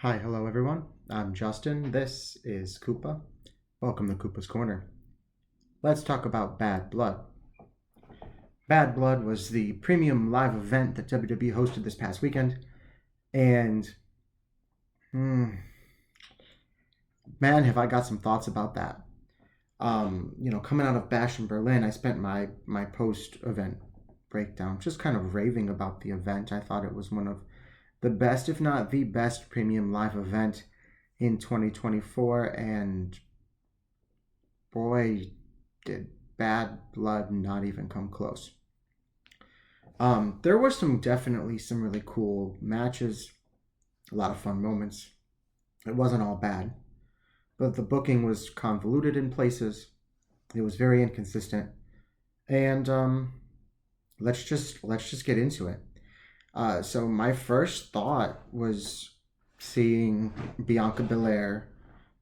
Hi, hello everyone. I'm Justin. This is Koopa. Welcome to Koopa's Corner. Let's talk about Bad Blood. Bad Blood was the premium live event that WWE hosted this past weekend, and man, have I got some thoughts about that. Coming out of Bash in Berlin, I spent my post-event breakdown just kind of raving about the event. I thought it was one of the best, if not the best, premium live event in 2024, and boy, did Bad Blood not even come close. There were definitely some really cool matches, a lot of fun moments. It wasn't all bad, but the booking was convoluted in places. It was very inconsistent, and let's just get into it. So my first thought was seeing Bianca Belair,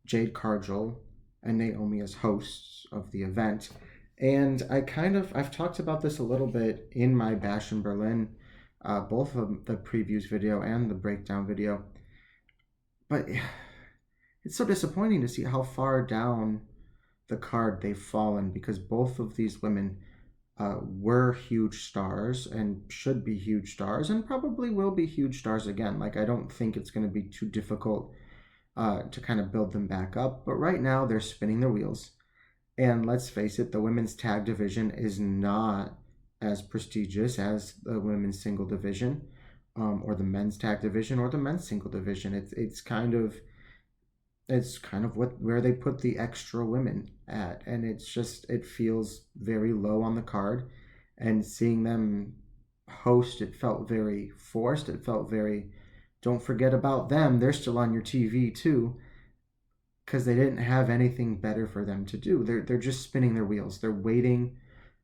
Jade Cargill, and Naomi as hosts of the event. And I've talked about this a little bit in my Bash in Berlin, both of the previews video and the breakdown video. But it's so disappointing to see how far down the card they've fallen, because both of these women were huge stars and should be huge stars and probably will be huge stars again. Like, I don't think it's going to be too difficult to kind of build them back up. But right now they're spinning their wheels. And let's face it, the women's tag division is not as prestigious as the women's single division, or the men's tag division, or the men's single division. It's kind of where they put the extra women at, and it feels very low on the card. And seeing them host, it felt very forced. It felt very, don't forget about them, they're still on your TV too, because they didn't have anything better for them to do. They're just spinning their wheels. They're waiting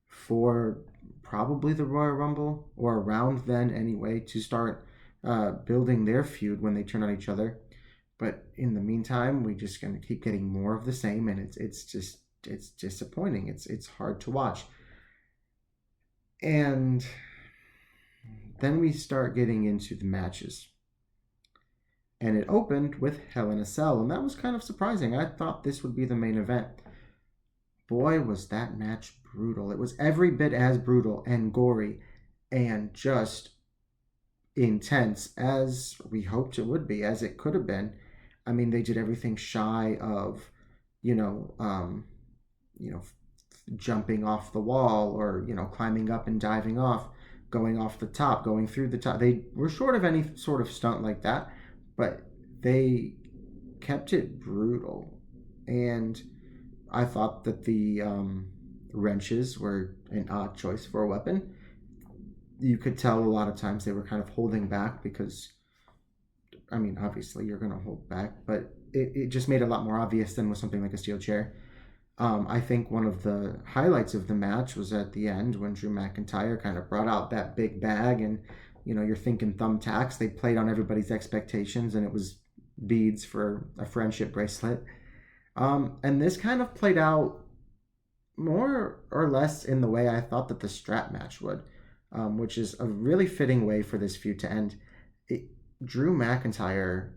for probably the Royal Rumble, or around then anyway, to start building their feud when they turn on each other. But in the meantime, we just gonna keep getting more of the same, and it's disappointing. It's hard to watch. And then we start getting into the matches. And it opened with Hell in a Cell, and that was kind of surprising. I thought this would be the main event. Boy, was that match brutal. It was every bit as brutal and gory and just intense as we hoped it would be, as it could have been. I mean, they did everything shy of, jumping off the wall, or, climbing up and diving off, going off the top, going through the top. They were short of any sort of stunt like that, but they kept it brutal. And I thought that the wrenches were an odd choice for a weapon. You could tell a lot of times they were kind of holding back, because, I mean, obviously you're going to hold back, but it just made it a lot more obvious than with something like a steel chair. I think one of the highlights of the match was at the end when Drew McIntyre kind of brought out that big bag, and, you're thinking thumbtacks. They played on everybody's expectations, and it was beads for a friendship bracelet. And this kind of played out more or less in the way I thought that the strap match would, which is a really fitting way for this feud to end. Drew McIntyre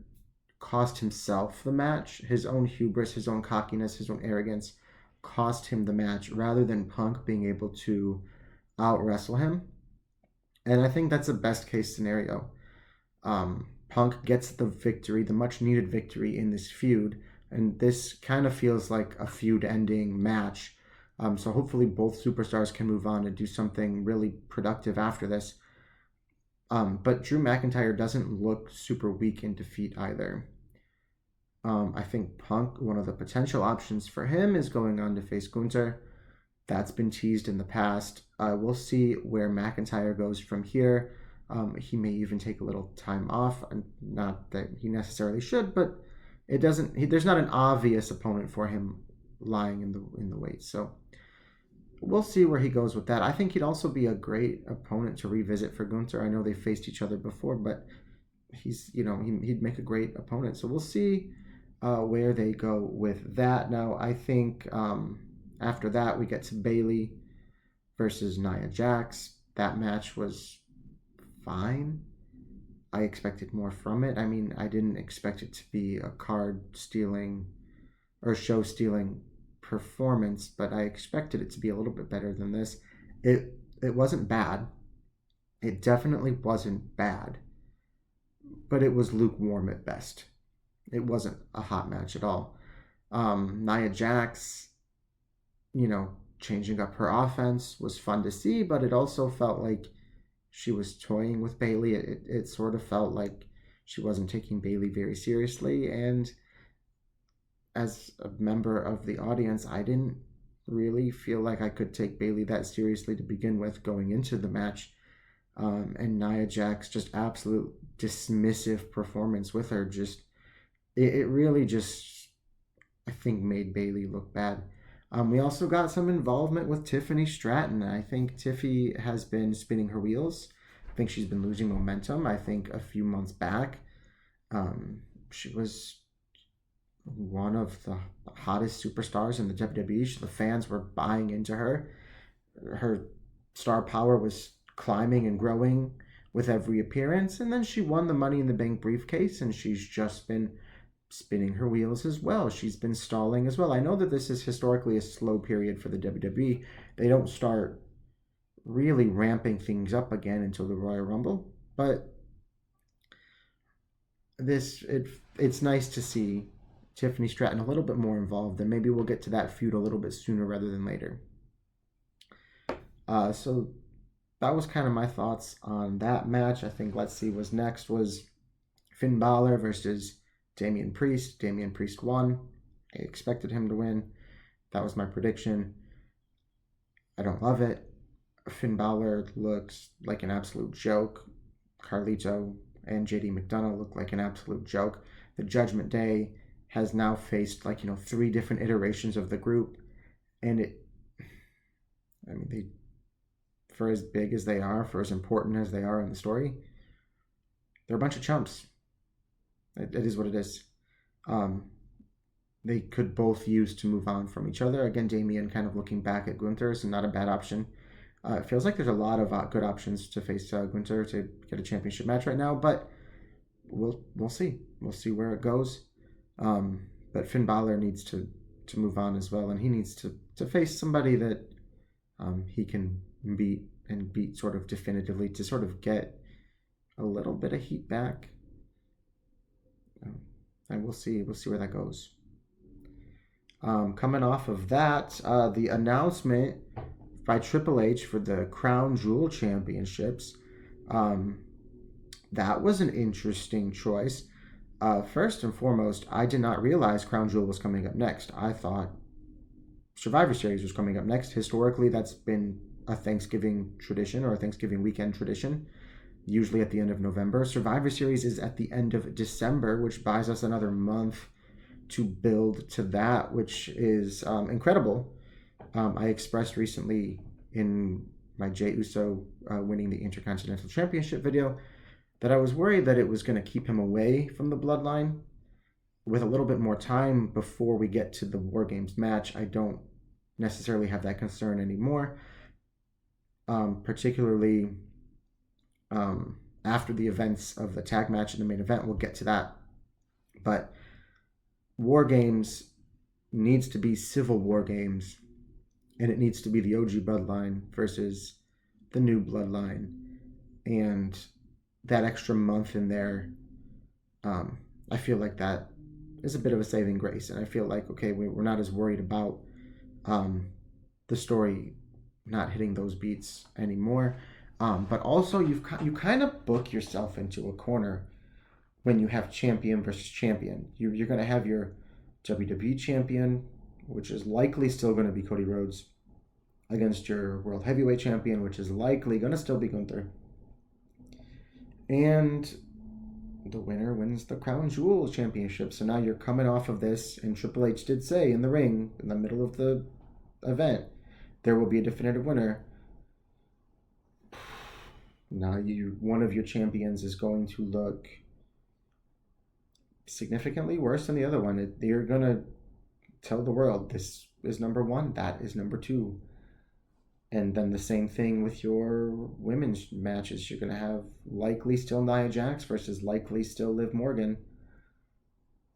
cost himself the match. His own hubris, his own cockiness, his own arrogance cost him the match, rather than Punk being able to out wrestle him. And I think that's a best case scenario. Punk gets the victory, the much needed victory in this feud, and this kind of feels like a feud ending match. So hopefully both superstars can move on and do something really productive after this. But Drew McIntyre doesn't look super weak in defeat either. I think Punk, one of the potential options for him is going on to face Gunther. That's been teased in the past. We'll see where McIntyre goes from here. He may even take a little time off, and not that he necessarily should, but there's not an obvious opponent for him lying in the weight. So we'll see where he goes with that. I think he'd also be a great opponent to revisit for Gunther. I know they faced each other before, but he'd make a great opponent. So we'll see where they go with that. Now, I think after that, we get to Bayley versus Nia Jax. That match was fine. I expected more from it. I mean, I didn't expect it to be a card stealing or show stealing performance, but I expected it to be a little bit better than this. It wasn't bad. It definitely wasn't bad, but it was lukewarm at best. It wasn't a hot match at all. Nia Jax, changing up her offense was fun to see, but it also felt like she was toying with Bayley. It sort of felt like she wasn't taking Bayley very seriously. And as a member of the audience, I didn't really feel like I could take Bayley that seriously to begin with going into the match. And Nia Jax, just absolute dismissive performance with her. It really just, I think, made Bayley look bad. We also got some involvement with Tiffany Stratton. I think Tiffy has been spinning her wheels. I think she's been losing momentum. I think a few months back, she was one of the hottest superstars in the WWE. The fans were buying into her. Her star power was climbing and growing with every appearance. And then she won the Money in the Bank briefcase, and she's just been spinning her wheels as well. She's been stalling as well. I know that this is historically a slow period for the WWE. They don't start really ramping things up again until the Royal Rumble, but it's nice to see Tiffany Stratton a little bit more involved, and maybe we'll get to that feud a little bit sooner rather than later. So that was kind of my thoughts on that match. I think was next was Finn Balor versus Damien Priest. Damien Priest won. I expected him to win. That was my prediction. I don't love it. Finn Balor looks like an absolute joke. Carlito and JD McDonough look like an absolute joke. The Judgment Day has now faced 3 different iterations of the group, and they, for as big as they are, for as important as they are in the story, they're a bunch of chumps. It is what it is. They could both use to move on from each other. Again, Damien kind of looking back at Gunther is not a bad option. It feels like there's a lot of good options to face Gunther to get a championship match right now, but we'll see. We'll see where it goes. But Finn Balor needs to move on as well, and he needs to face somebody that he can beat sort of definitively to sort of get a little bit of heat back. And we'll see where that goes. Coming off of that, the announcement by Triple H for the Crown Jewel Championships. That was an interesting choice. First and foremost, I did not realize Crown Jewel was coming up next. I thought Survivor Series was coming up next. Historically, that's been a Thanksgiving tradition or a Thanksgiving weekend tradition, usually at the end of November. Survivor Series is at the end of December, which buys us another month to build to that, which is incredible. I expressed recently in my Jey Uso winning the Intercontinental Championship video that I was worried that it was going to keep him away from the bloodline. With a little bit more time before we get to the War Games match, I don't necessarily have that concern anymore, particularly after the events of the tag match in the main event. We'll get to that. But War Games needs to be Civil War Games, and it needs to be the OG bloodline versus the new bloodline. And that extra month in there, I feel like that is a bit of a saving grace. And I feel like, okay, we're not as worried about the story not hitting those beats anymore. But also, you kind of book yourself into a corner when you have champion versus champion. You're going to have your WWE champion, which is likely still going to be Cody Rhodes, against your World Heavyweight champion, which is likely going to still be Gunther. And the winner wins the Crown Jewel Championship. So now you're coming off of this, and Triple H did say in the ring, in the middle of the event, there will be a definitive winner. Now one of your champions is going to look significantly worse than the other one. You're going to tell the world, this is number one, that is number two. And then the same thing with your women's matches. You're going to have likely still Nia Jax versus likely still Liv Morgan.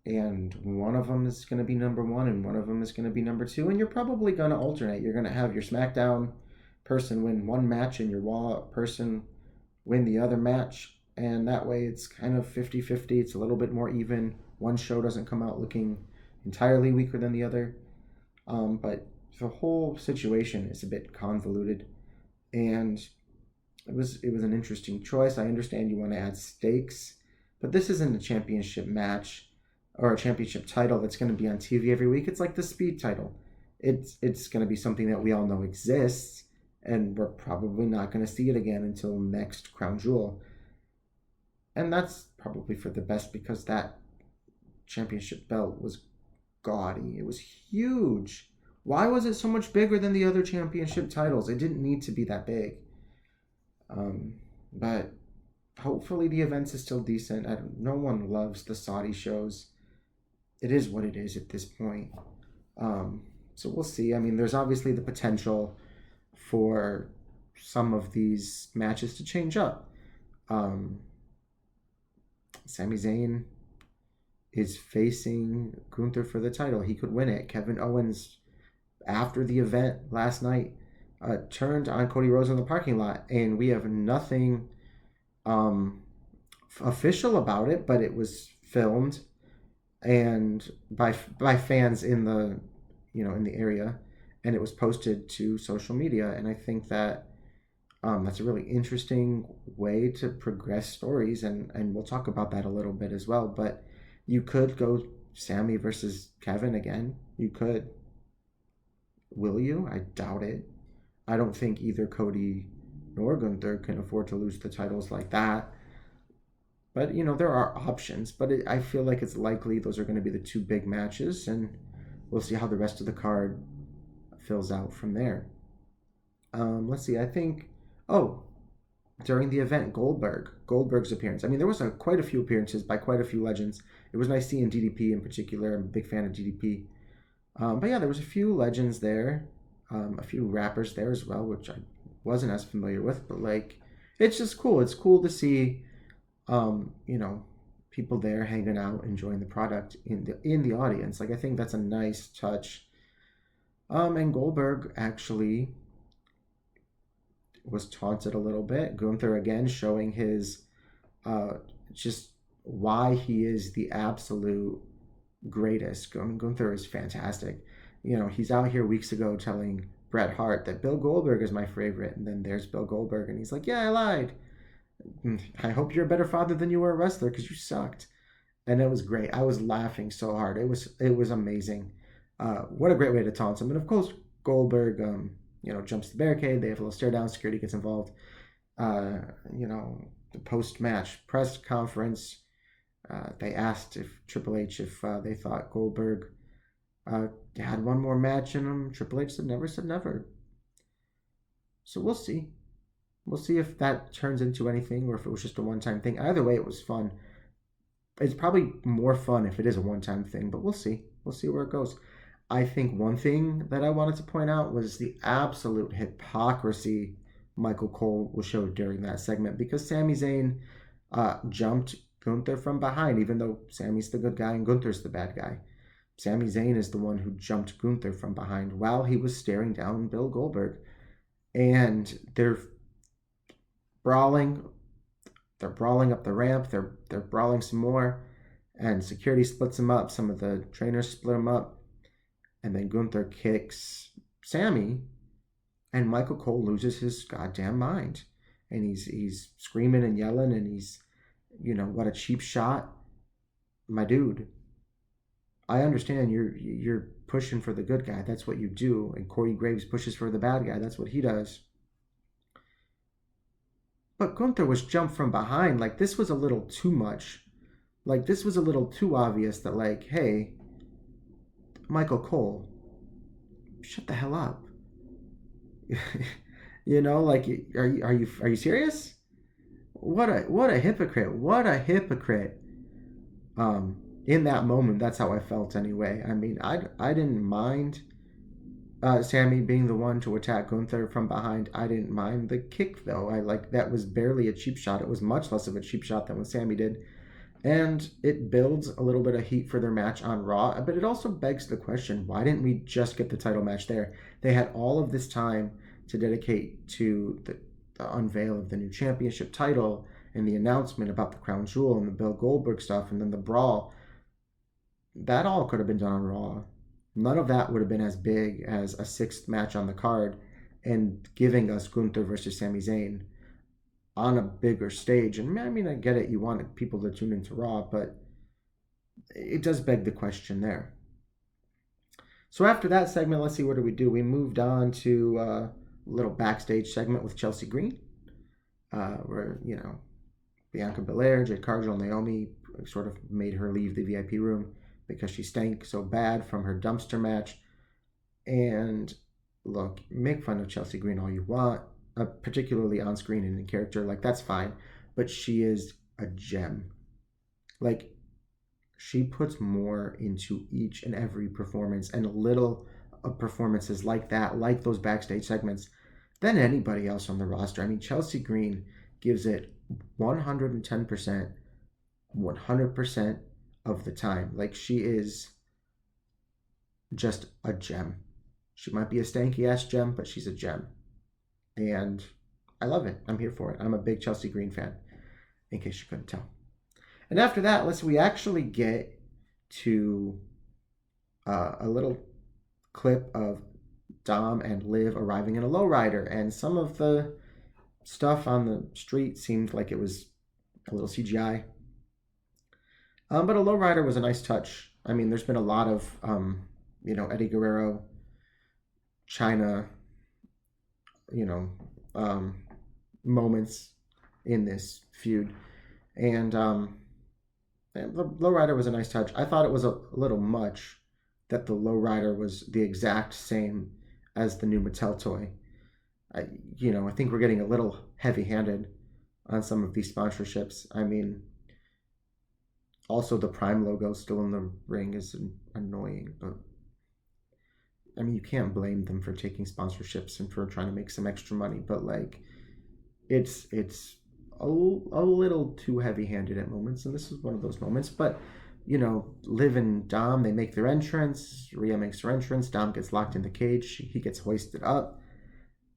And one of them is going to be number one and one of them is going to be number two. And you're probably going to alternate. You're going to have your SmackDown person win one match and your Raw person win the other match. And that way it's kind of 50-50. It's a little bit more even. One show doesn't come out looking entirely weaker than the other. But the whole situation is a bit convoluted, and it was an interesting choice. I understand you want to add stakes, but this isn't a championship match or a championship title that's going to be on TV every week. It's like the Speed title. It's going to be something that we all know exists, and we're probably not going to see it again until next Crown Jewel. And that's probably for the best, because that championship belt was gaudy. It was huge. Why was it so much bigger than the other championship titles? It didn't need to be that big. But hopefully the events is still decent. No one loves the Saudi shows. It is what it is at this point. So we'll see. I mean, there's obviously the potential for some of these matches to change up. Sami Zayn is facing Gunther for the title. He could win it. Kevin Owens, after the event last night, turned on Cody Rhodes in the parking lot, and we have nothing official about it, but it was filmed and by fans in the in the area, and it was posted to social media. And I think that that's a really interesting way to progress stories, and we'll talk about that a little bit as well. But you could go Sammy versus Kevin again. You could. Will you? I doubt it. I don't think either Cody nor Gunther can afford to lose the titles like that. But, there are options. But I feel like it's likely those are going to be the two big matches, and we'll see how the rest of the card fills out from there. Let's see. I think... during the event, Goldberg's appearance. I mean, there was quite a few appearances by quite a few legends. It was nice seeing DDP in particular. I'm a big fan of DDP. But yeah, there was a few legends there, a few rappers there as well, which I wasn't as familiar with. But it's just cool. It's cool to see, people there hanging out, enjoying the product in the audience. I think that's a nice touch. And Goldberg actually was taunted a little bit. Gunther again showing his just why he is the absolute greatest. Gunther is fantastic. He's out here weeks ago telling Bret Hart that Bill Goldberg is my favorite, and then there's Bill Goldberg, and he's like, yeah, I lied. I hope you're a better father than you were a wrestler, because you sucked. And it was great. I was laughing so hard. It was amazing. What a great way to taunt him. And of course, Goldberg jumps the barricade. They have a little stare down. Security gets involved. The post-match press conference, they asked Triple H if they thought Goldberg had one more match in him. Triple H said never. So we'll see. We'll see if that turns into anything or if it was just a one-time thing. Either way, it was fun. It's probably more fun if it is a one-time thing, but we'll see. We'll see where it goes. I think one thing that I wanted to point out was the absolute hypocrisy Michael Cole was showed during that segment, because Sami Zayn jumped Gunther from behind, even though Sami's the good guy and Gunther's the bad guy. Sami Zayn is the one who jumped Gunther from behind while he was staring down Bill Goldberg. And they're brawling. They're brawling up the ramp. They're brawling some more. And security splits them up. Some of the trainers split them up. And then Gunther kicks Sami. And Michael Cole loses his goddamn mind. And he's screaming and yelling. And he's, what a cheap shot. My dude, I understand you're pushing for the good guy. That's what you do. And Corey Graves pushes for the bad guy. That's what he does. But Gunther was jumped from behind. This was a little too much. This was a little too obvious that, hey, Michael Cole, shut the hell up. Are you serious? What a hypocrite. What a hypocrite. In that moment, that's how I felt anyway. I mean, I didn't mind Sammy being the one to attack Gunther from behind. I didn't mind the kick though. I like that was barely a cheap shot. It was much less of a cheap shot than what Sammy did. And it builds a little bit of heat for their match on Raw, but it also begs the question, why didn't we just get the title match there? They had all of this time to dedicate to the unveil of the new championship title and the announcement about the crown jewel and the Bill Goldberg stuff and then the brawl. That all could have been done on Raw. None of that would have been as big as a sixth match on the card and giving us Gunther versus Sami Zayn on a bigger stage. And I mean, I get it. You want people to tune into Raw, but it does beg the question there. So after that segment, let's see, what do? We moved on to a little backstage segment with Chelsea Green, where, Bianca Belair, Jade Cargill, Naomi sort of made her leave the VIP room because she stank so bad from her dumpster match. And look, make fun of Chelsea Green all you want, particularly on screen and in character, that's fine, but she is a gem. She puts more into each and every performance, and little performances like that, like those backstage segments, than anybody else on the roster. I mean, Chelsea Green gives it 110%, 100% of the time. She is just a gem. She might be a stanky ass gem, but she's a gem. And I love it. I'm here for it. I'm a big Chelsea Green fan, in case you couldn't tell. And after that, we actually get to a little clip of Dom and Liv arriving in a lowrider. And some of the stuff on the street seemed like it was a little CGI. But a lowrider was a nice touch. I mean, there's been a lot of, Eddie Guerrero, China, moments in this feud. And the lowrider was a nice touch. I thought it was a little much that the lowrider was the exact same as the new Mattel toy. I think we're getting a little heavy-handed on some of these sponsorships. I mean, also the Prime logo still in the ring is annoying, but I mean, you can't blame them for taking sponsorships and for trying to make some extra money, but it's a little too heavy-handed at moments, and this is one of those moments. But Liv and Dom, they make their entrance. Rhea makes her entrance. Dom gets locked in the cage. He gets hoisted up,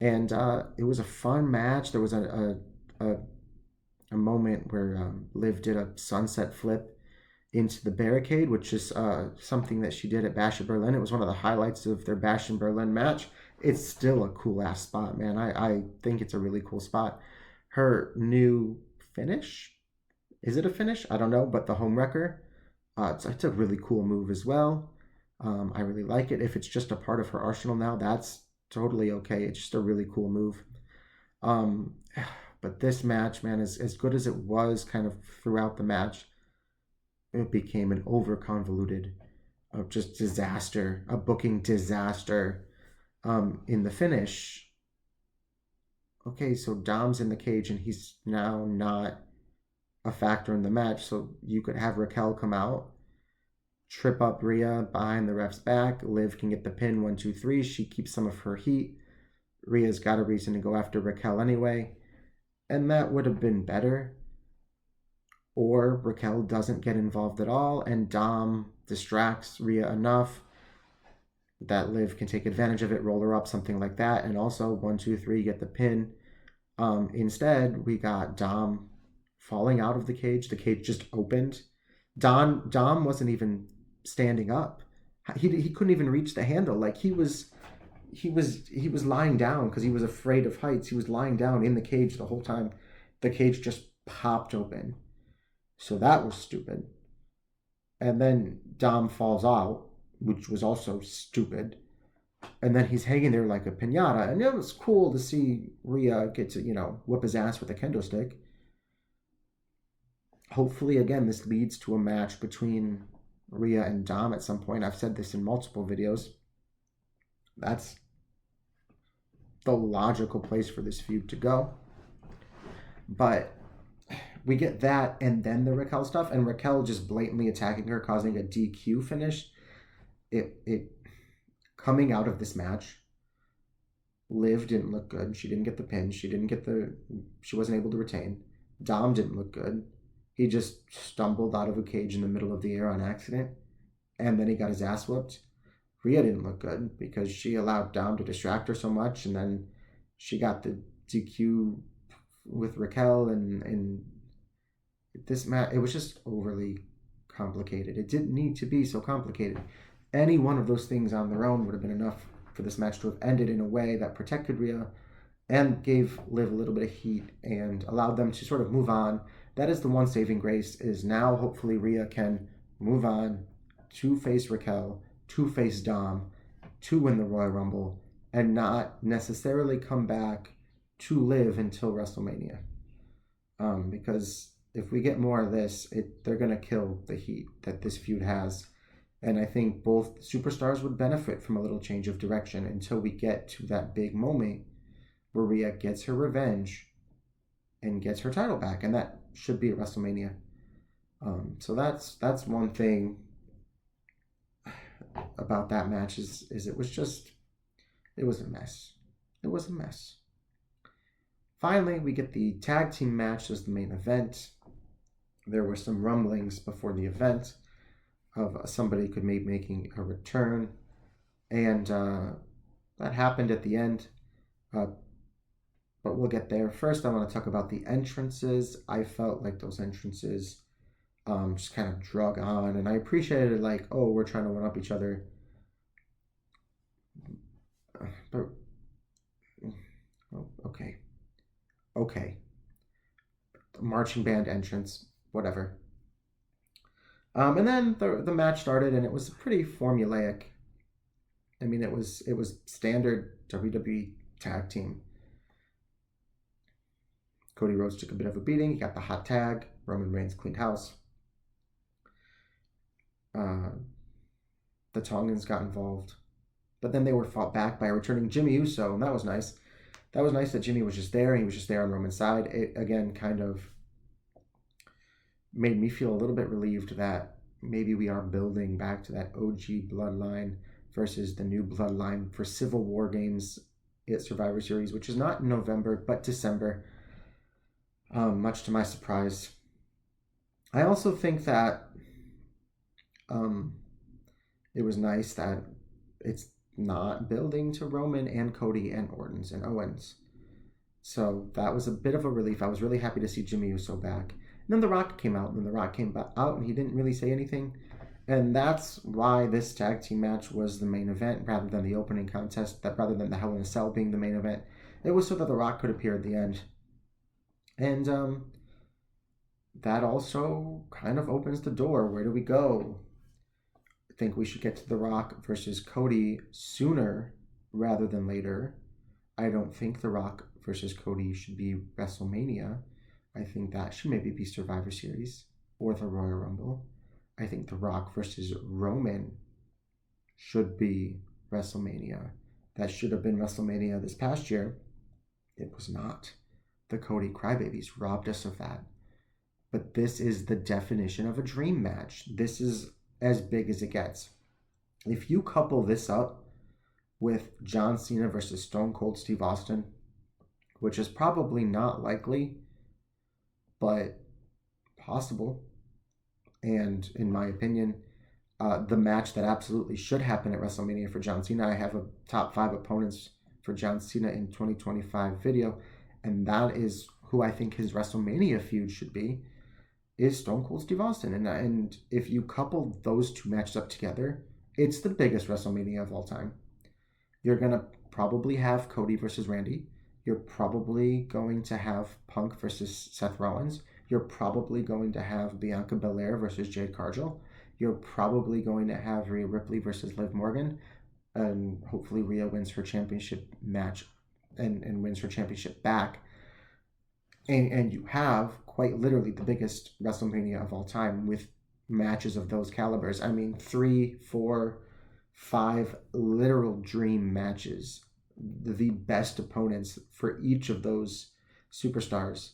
and it was a fun match. There was a moment where Liv did a sunset flip into the barricade, which is something that she did at Bash in Berlin. It was one of the highlights of their Bash in Berlin match. It's still a cool ass spot, man. I think it's a really cool spot. Her new finish, is it a finish? I don't know, but the home wrecker, it's a really cool move as well. I really like it. If it's just a part of her arsenal now, that's totally okay. It's just a really cool move. But this match, man, is as good as it was kind of throughout the match. It became an over-convoluted just disaster, a booking disaster in the finish. Okay, so Dom's in the cage and he's now not a factor in the match. So you could have Raquel come out, trip up Rhea behind the ref's back. Liv can get the pin, 1, 2, 3. She keeps some of her heat. Rhea's got a reason to go after Raquel anyway. And that would have been better. Or Raquel doesn't get involved at all and Dom distracts Rhea enough that Liv can take advantage of it, roll her up, something like that. And also 1, 2, 3, get the pin. Instead, we got Dom falling out of the cage. The cage just opened. Dom wasn't even standing up. He couldn't even reach the handle. He was lying down because he was afraid of heights. He was lying down in the cage the whole time. The cage just popped open. So that was stupid. And then Dom falls out, which was also stupid. And then he's hanging there like a piñata. And it was cool to see Rhea get to, whip his ass with a kendo stick. Hopefully, again, this leads to a match between Rhea and Dom at some point. I've said this in multiple videos. That's the logical place for this feud to go. But we get that and then the Raquel stuff, and Raquel just blatantly attacking her, causing a DQ finish. It coming out of this match, Liv didn't look good. She didn't get the pin. She wasn't able to retain. Dom didn't look good. He just stumbled out of a cage in the middle of the air on accident, and then he got his ass whooped. Rhea didn't look good because she allowed Dom to distract her so much, and then she got the DQ with Raquel, and this match, it was just overly complicated. It didn't need to be so complicated. Any one of those things on their own would have been enough for this match to have ended in a way that protected Rhea and gave Liv a little bit of heat and allowed them to sort of move on. That is the one saving grace, is now hopefully Rhea can move on to face Raquel, to face Dom, to win the Royal Rumble, and not necessarily come back to Liv until WrestleMania. Because if we get more of this, they're going to kill the heat that this feud has. And I think both superstars would benefit from a little change of direction until we get to that big moment where Rhea gets her revenge and gets her title back. And that should be at WrestleMania. So that's one thing about that match is it was a mess. It was a mess. Finally, we get the tag team match as the main event. There were some rumblings before the event of somebody could be making a return, and that happened at the end, but we'll get there. First, I want to talk about the entrances. I felt like those entrances just kind of drug on, and I appreciated it, like, oh, we're trying to one-up each other, but okay, marching band entrance, whatever. And then the match started, and it was pretty formulaic. I mean, it was standard WWE tag team. Cody Rhodes took a bit of a beating. He got the hot tag. Roman Reigns cleaned house. The Tongans got involved, but then they were fought back by a returning Jimmy Uso, and that was nice. That was nice that Jimmy was just there. He was just there on Roman's side. It, again, kind of made me feel a little bit relieved that maybe we are building back to that OG bloodline versus the new bloodline for Civil War Games at Survivor Series, which is not in November, but December, much to my surprise. I also think that it was nice that it's not building to Roman and Cody and Orton's and Owens. So that was a bit of a relief. I was really happy to see Jimmy Uso back. And then The Rock came out, and The Rock came out, and he didn't really say anything. And that's why this tag team match was the main event rather than the opening contest, rather than the Hell in a Cell being the main event. It was so that The Rock could appear at the end. And that also kind of opens the door. Where do we go? I think we should get to The Rock versus Cody sooner rather than later. I don't think The Rock versus Cody should be WrestleMania. I think that should maybe be Survivor Series or the Royal Rumble. I think The Rock versus Roman should be WrestleMania. That should have been WrestleMania this past year. It was not. The Cody Crybabies robbed us of that. But this is the definition of a dream match. This is as big as it gets. If you couple this up with John Cena versus Stone Cold Steve Austin, which is probably not likely, but possible, and in my opinion, the match that absolutely should happen at WrestleMania for John Cena. I have a top 5 opponents for John Cena in 2025 video, and that is who I think his WrestleMania feud should be, is Stone Cold Steve Austin. And if you couple those two matches up together, it's the biggest WrestleMania of all time. You're going to probably have Cody versus Randy. You're probably going to have Punk versus Seth Rollins. You're probably going to have Bianca Belair versus Jade Cargill. You're probably going to have Rhea Ripley versus Liv Morgan. And hopefully Rhea wins her championship match and wins her championship back. And you have quite literally the biggest WrestleMania of all time with matches of those calibers. I mean, 3, 4, 5 literal dream matches. The best opponents for each of those superstars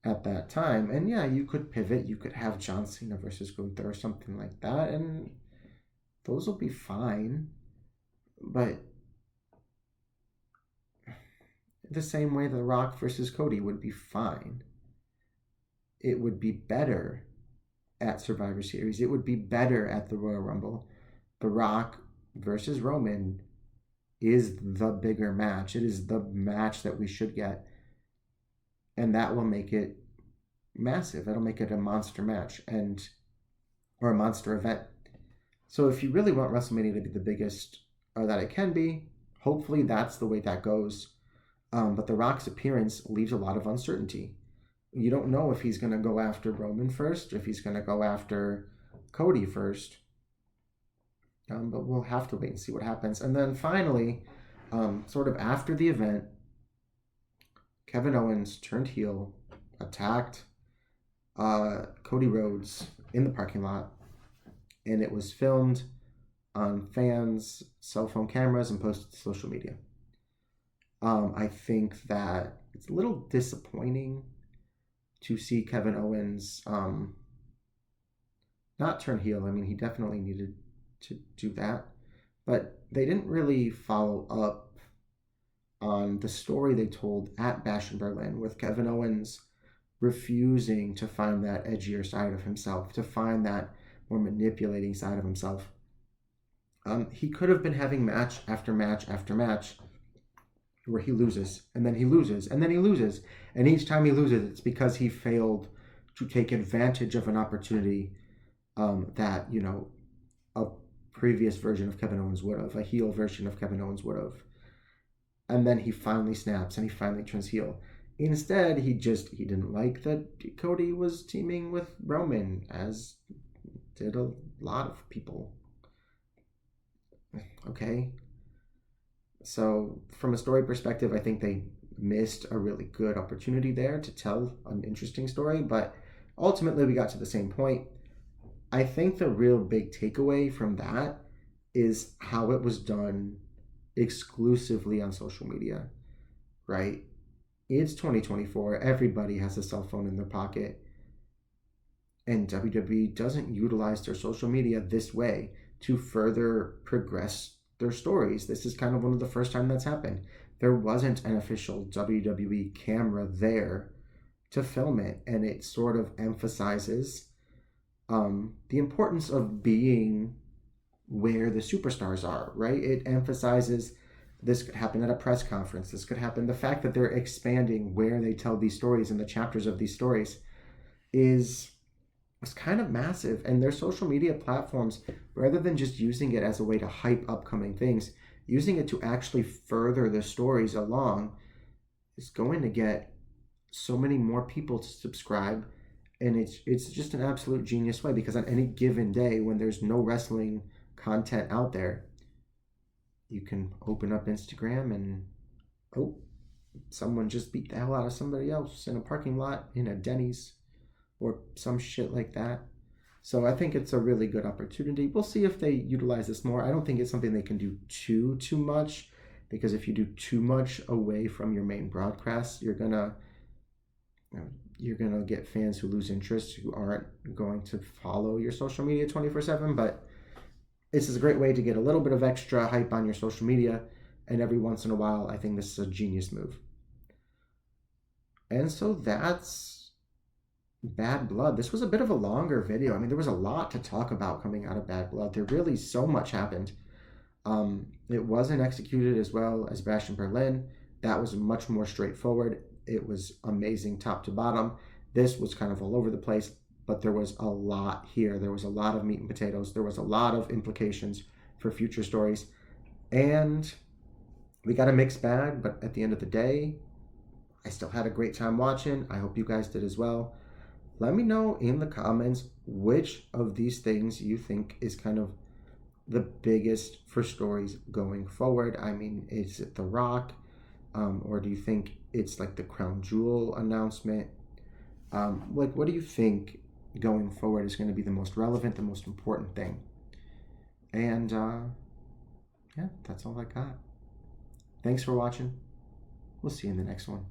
at that time. And yeah, you could pivot. You could have John Cena versus Gunther or something like that. And those will be fine. But The same way The Rock versus Cody would be fine. It would be better at Survivor Series. It would be better at the Royal Rumble. The Rock versus Roman is the bigger match. It is the match that we should get. And that will make it massive. It'll make it a monster match or a monster event. So if you really want WrestleMania to be the biggest that it can be, hopefully that's the way that goes. But The Rock's appearance leaves a lot of uncertainty. You don't know if he's going to go after Roman first, or if he's going to go after Cody first. But we'll have to wait and see what happens. And then finally, sort of after the event, Kevin Owens turned heel, attacked Cody Rhodes in the parking lot, and it was filmed on fans' cell phone cameras and posted to social media. I think that it's a little disappointing to see Kevin Owens not turn heel. I mean, he definitely needed to do that, but they didn't really follow up on the story they told at Bash in Berlin, with Kevin Owens refusing to find that edgier side of himself, to find that more manipulating side of himself. He could have been having match after match after match where he loses, and then he loses, and then he loses. And each time he loses, it's because he failed to take advantage of an opportunity that, a previous version of Kevin Owens would have, a heel version of Kevin Owens would have. And then he finally snaps and he finally turns heel. Instead, he didn't like that Cody was teaming with Roman, as did a lot of people. Okay. So from a story perspective, I think they missed a really good opportunity there to tell an interesting story, but ultimately we got to the same point. I think the real big takeaway from that is how it was done exclusively on social media, right? It's 2024. Everybody has a cell phone in their pocket, and WWE doesn't utilize their social media this way to further progress their stories. This is kind of one of the first time that's happened. There wasn't an official WWE camera there to film it, and it sort of emphasizes the importance of being where the superstars are, right? It emphasizes this could happen at a press conference. This could happen. The fact that they're expanding where they tell these stories and the chapters of these stories is kind of massive. And their social media platforms, rather than just using it as a way to hype upcoming things, using it to actually further the stories along, is going to get so many more people to subscribe. And it's just an absolute genius way, because on any given day when there's no wrestling content out there, you can open up Instagram and someone just beat the hell out of somebody else in a parking lot in a Denny's or some shit like that. So I think it's a really good opportunity. We'll see if they utilize this more. I don't think it's something they can do too much, because if you do too much away from your main broadcast, you're gonna get fans who lose interest, who aren't going to follow your social media 24/7. But this is a great way to get a little bit of extra hype on your social media, and every once in a while, I think this is a genius move. And so that's Bad Blood. This was a bit of a longer video. I mean, there was a lot to talk about coming out of Bad Blood. There really so much happened. It wasn't executed as well as Bash in Berlin. That was much more straightforward. It was amazing top to bottom. This was kind of all over the place, but there was a lot here. There was a lot of meat and potatoes. There was a lot of implications for future stories. And we got a mixed bag, but at the end of the day, I still had a great time watching. I hope you guys did as well. Let me know in the comments which of these things you think is kind of the biggest for stories going forward. I mean, is it The Rock? Or do you think it's like the Crown Jewel announcement? What do you think going forward is going to be the most relevant, the most important thing? And yeah, that's all I got. Thanks for watching. We'll see you in the next one.